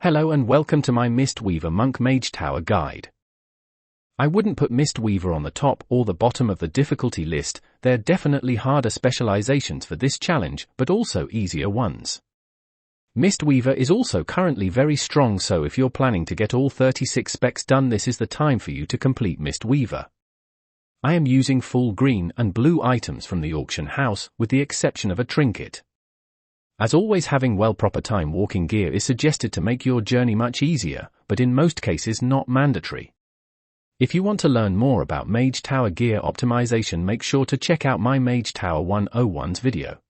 Hello and welcome to my Mistweaver Monk Mage Tower guide. I wouldn't put Mistweaver on the top or the bottom of the difficulty list. They're definitely harder specializations for this challenge, but also easier ones. Mistweaver is also currently very strong, so if you're planning to get all 36 specs done, this is the time for you to complete Mistweaver. I am using full green and blue items from the auction house, with the exception of a trinket. As always, having proper time walking gear is suggested to make your journey much easier, but in most cases not mandatory. If you want to learn more about Mage Tower gear optimization, make sure to check out my Mage Tower 101's video.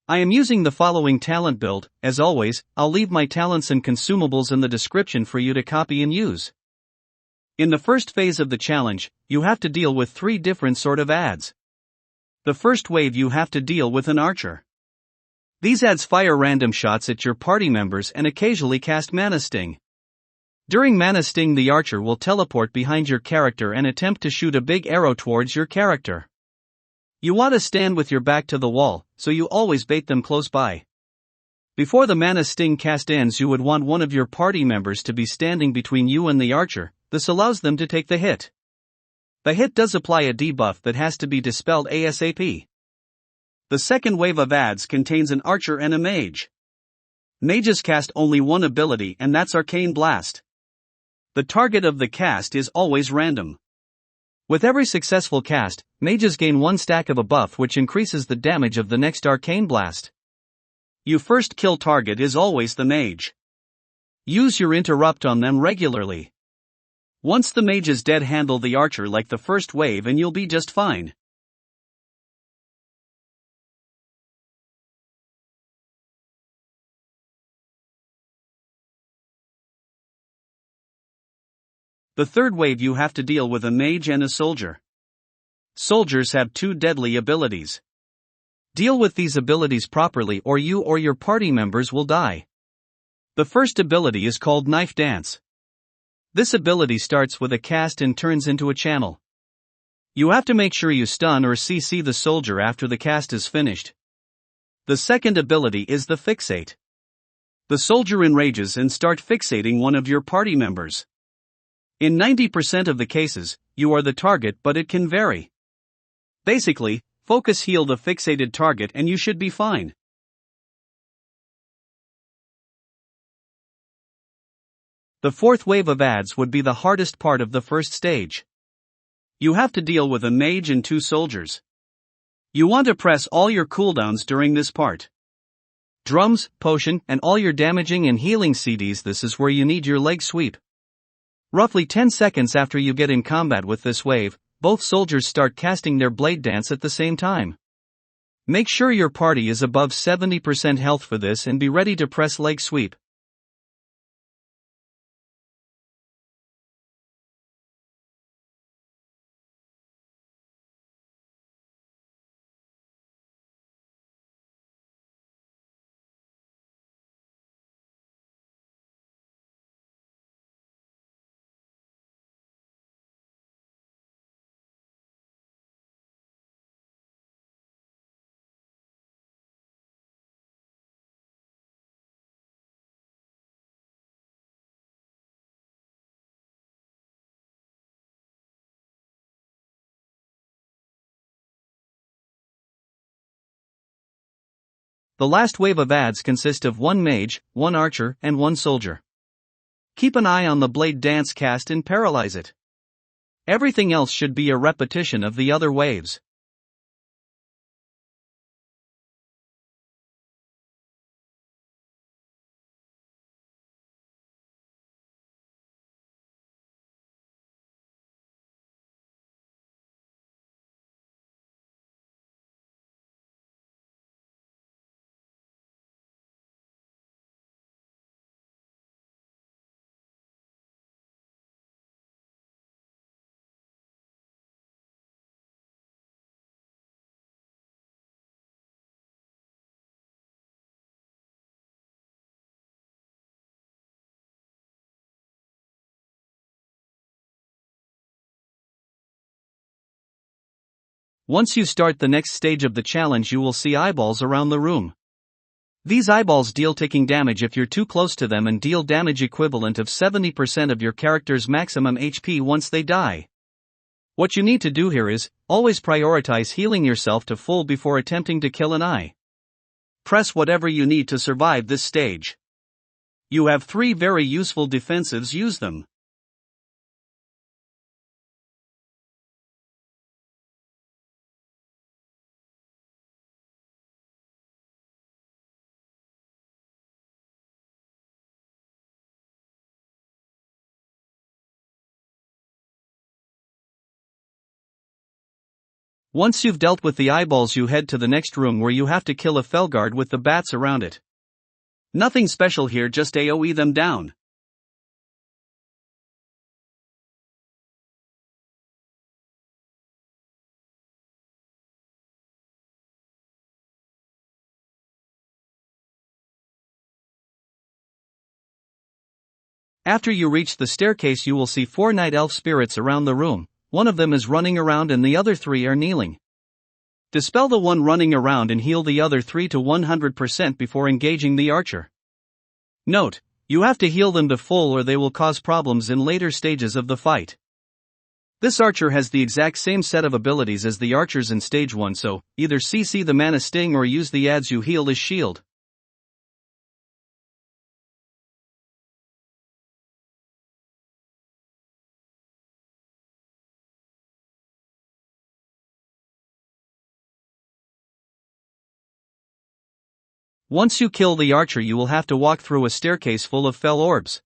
I am using the following talent build. As always, I'll leave my talents and consumables in the description for you to copy and use. In the first phase of the challenge, you have to deal with 3 different sort of adds. The first wave, you have to deal with an archer. These adds fire random shots at your party members and occasionally cast Mana Sting. During Mana Sting, the archer will teleport behind your character and attempt to shoot a big arrow towards your character. You want to stand with your back to the wall, so you always bait them close by. Before the Mana Sting cast ends, you would want one of your party members to be standing between you and the archer. This allows them to take the hit. The hit does apply a debuff that has to be dispelled ASAP. The second wave of adds contains an archer and a mage. Mages cast only one ability, and that's Arcane Blast. The target of the cast is always random. With every successful cast, mages gain 1 stack of a buff which increases the damage of the next Arcane Blast. Your first kill target is always the mage. Use your interrupt on them regularly. Once the mage is dead, handle the archer like the first wave and you'll be just fine. The third wave, you have to deal with a mage and a soldier. Soldiers have 2 deadly abilities. Deal with these abilities properly or you or your party members will die. The first ability is called Knife Dance. This ability starts with a cast and turns into a channel. You have to make sure you stun or CC the soldier after the cast is finished. The second ability is the Fixate. The soldier enrages and start fixating one of your party members. In 90% of the cases, you are the target, but it can vary. Basically, focus heal the fixated target and you should be fine. The fourth wave of adds would be the hardest part of the first stage. You have to deal with a mage and 2 soldiers. You want to press all your cooldowns during this part. Drums, potion, and all your damaging and healing CDs. This is where you need your leg sweep. Roughly 10 seconds after you get in combat with this wave, both soldiers start casting their blade dance at the same time. Make sure your party is above 70% health for this and be ready to press leg sweep. The last wave of adds consist of 1 mage, 1 archer, and 1 soldier. Keep an eye on the blade dance cast and paralyze it. Everything else should be a repetition of the other waves. Once you start the next stage of the challenge, you will see eyeballs around the room. These eyeballs deal ticking damage if you're too close to them and deal damage equivalent of 70% of your character's maximum HP once they die. What you need to do here is, always prioritize healing yourself to full before attempting to kill an eye. Press whatever you need to survive this stage. You have 3 very useful defensives, use them. Once you've dealt with the eyeballs, you head to the next room where you have to kill a Felg Guard with the bats around it. Nothing special here, just AoE them down. After you reach the staircase, you will see 4 night elf spirits around the room. One of them is running around and the other 3 are kneeling. Dispel the one running around and heal the other 3 to 100% before engaging the archer. Note, you have to heal them to full or they will cause problems in later stages of the fight. This archer has the exact same set of abilities as the archers in stage 1, so either CC the mana sting or use the ads you healed as shield. Once you kill the archer, you will have to walk through a staircase full of fell orbs.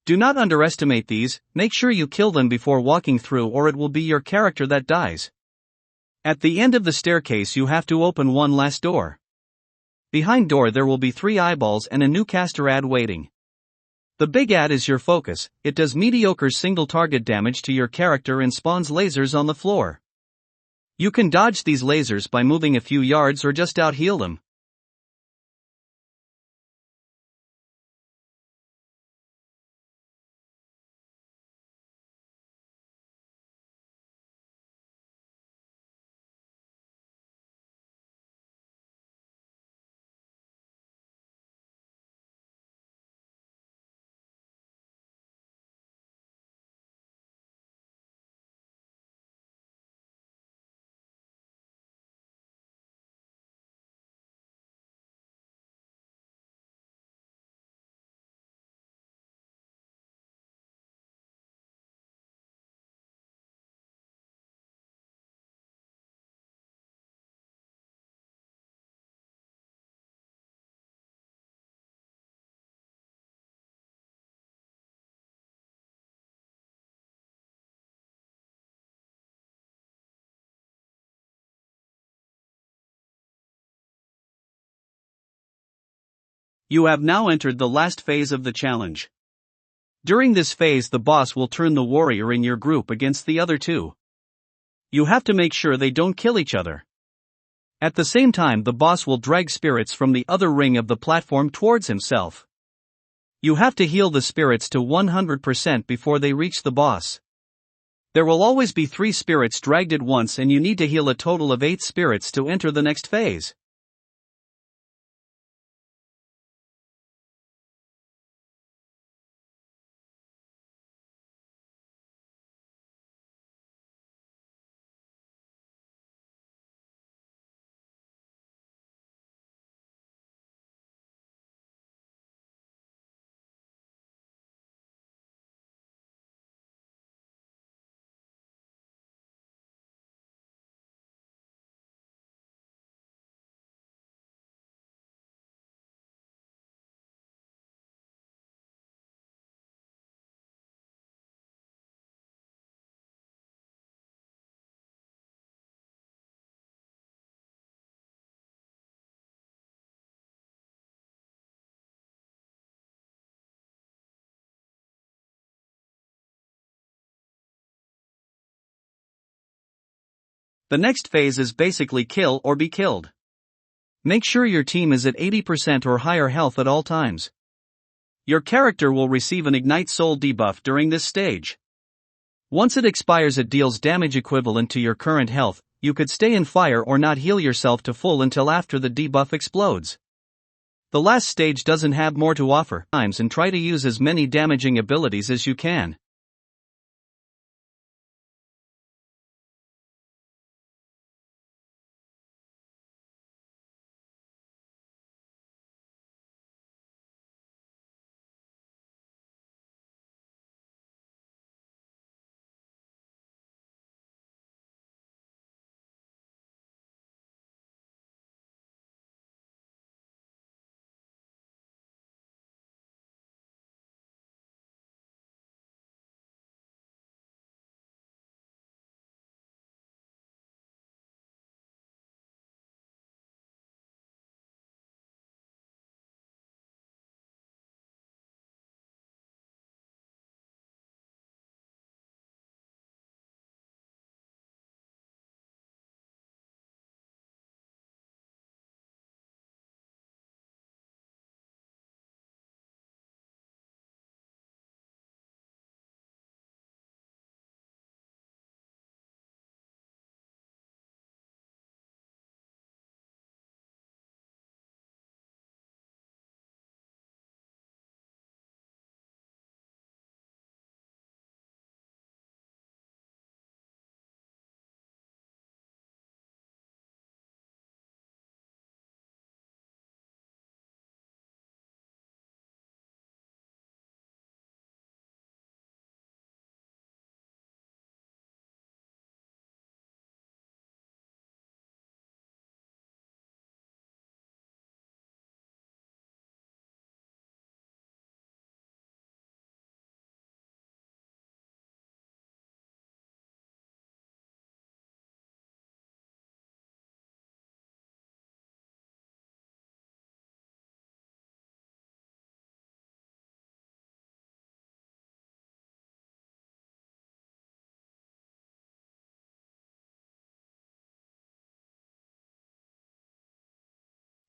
Do not underestimate these, make sure you kill them before walking through or it will be your character that dies. At the end of the staircase you have to open one last door. Behind door there will be 3 eyeballs and a new caster ad waiting. The big ad is your focus, it does mediocre single target damage to your character and spawns lasers on the floor. You can dodge these lasers by moving a few yards or just out heal them. You have now entered the last phase of the challenge. During this phase the boss will turn the warrior in your group against the other 2. You have to make sure they don't kill each other. At the same time the boss will drag spirits from the other ring of the platform towards himself. You have to heal the spirits to 100% before they reach the boss. There will always be 3 spirits dragged at once and you need to heal a total of 8 spirits to enter the next phase. The next phase is basically kill or be killed. Make sure your team is at 80% or higher health at all times. Your character will receive an Ignite Soul debuff during this stage. Once it expires it deals damage equivalent to your current health. You could stay in fire or not heal yourself to full until after the debuff explodes. The last stage doesn't have more to offer, and try to use as many damaging abilities as you can.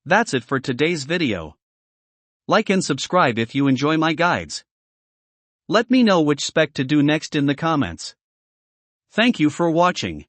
That's it for today's video. Like and subscribe if you enjoy my guides. Let me know which spec to do next in the comments. Thank you for watching.